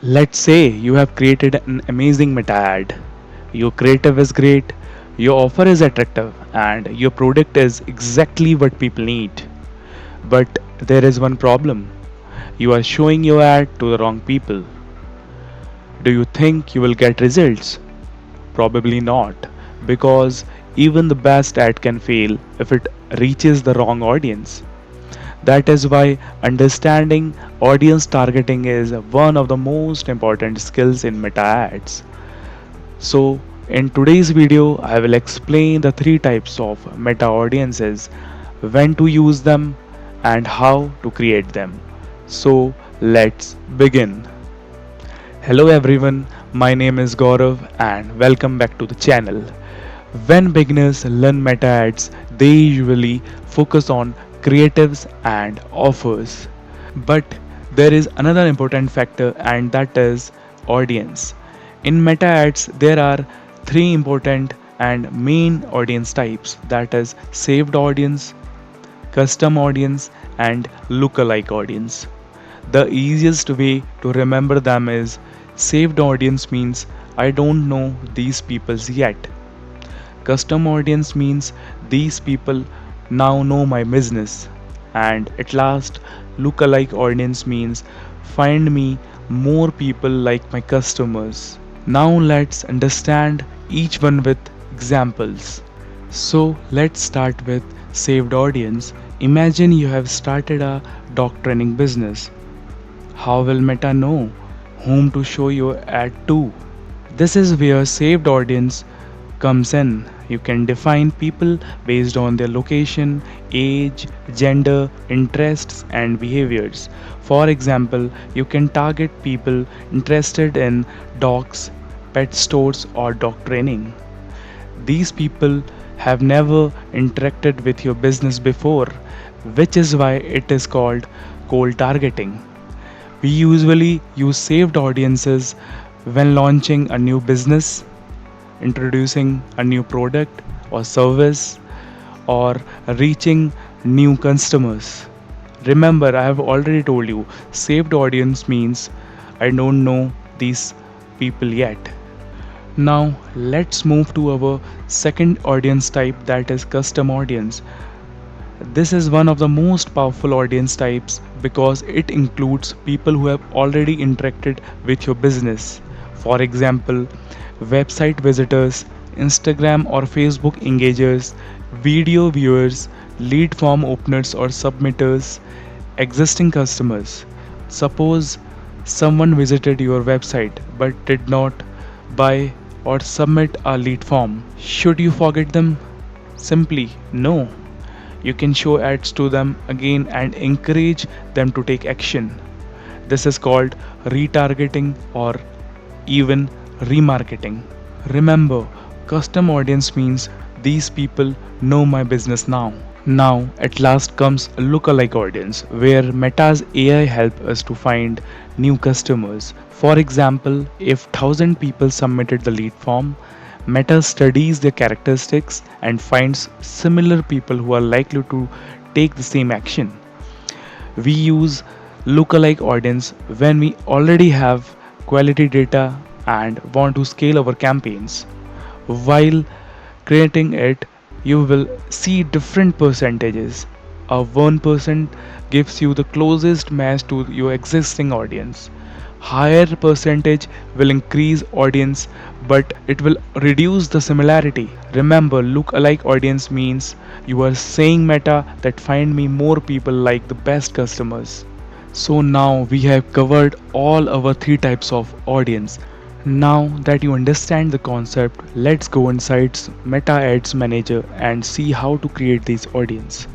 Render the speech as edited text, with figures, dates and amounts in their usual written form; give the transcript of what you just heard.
Let's say you have created an amazing meta ad. Your creative is great, your offer is attractive, and your product is exactly what people need. But there is one problem. You are showing your ad to the wrong people. Do you think you will get results? Probably not, because even the best ad can fail if it reaches the wrong audience. That is why understanding audience targeting is one of the most important skills in meta ads. So, in today's video, I will explain the three types of meta audiences, when to use them, and how to create them. So, let's begin. Hello everyone, my name is Gaurav and welcome back to the channel. When beginners learn meta ads, they usually focus on creatives and offers. But there is another important factor, and that is audience. In meta ads, there are three important and main audience types, that is saved audience, custom audience, and lookalike audience. The easiest way to remember them is saved audience means I don't know these peoples yet. Custom audience means these people now know my business. And at last, lookalike audience means find me more people like my customers. Now let's understand each one with examples. So let's start with saved audience. Imagine you have started a dog training business. How will Meta know whom to show your ad to? This is where saved audience comes in. You can define people based on their location, age, gender, interests, and behaviors. For example, you can target people interested in dogs, pet stores, or dog training. These people have never interacted with your business before, which is why it is called cold targeting. We usually use saved audiences when launching a new business, introducing a new product or service, or reaching new customers. Remember, I have already told you, saved audience means I don't know these people yet. Now, let's move to our second audience type, that is custom audience. This is one of the most powerful audience types because it includes people who have already interacted with your business. For example, website visitors, Instagram or Facebook engagers, video viewers, lead form openers or submitters, existing customers. Suppose someone visited your website but did not buy or submit a lead form. Should you forget them? Simply no. You can show ads to them again and encourage them to take action. This is called retargeting or even remarketing. Remember, custom audience means these people know my business now. Now, at last comes a lookalike audience, where Meta's AI help us to find new customers. For example, if 1000 people submitted the lead form, Meta studies their characteristics and finds similar people who are likely to take the same action. We use lookalike audience when we already have quality data and want to scale our campaigns. While creating it, you will see different percentages. A 1% gives you the closest match to your existing audience. Higher percentage will increase audience, but it will reduce the similarity. Remember, look-alike audience means you are saying Meta that find me more people like the best customers. So now we have covered all our three types of audience. Now that you understand the concept, let's go inside Meta Ads Manager and see how to create these audience.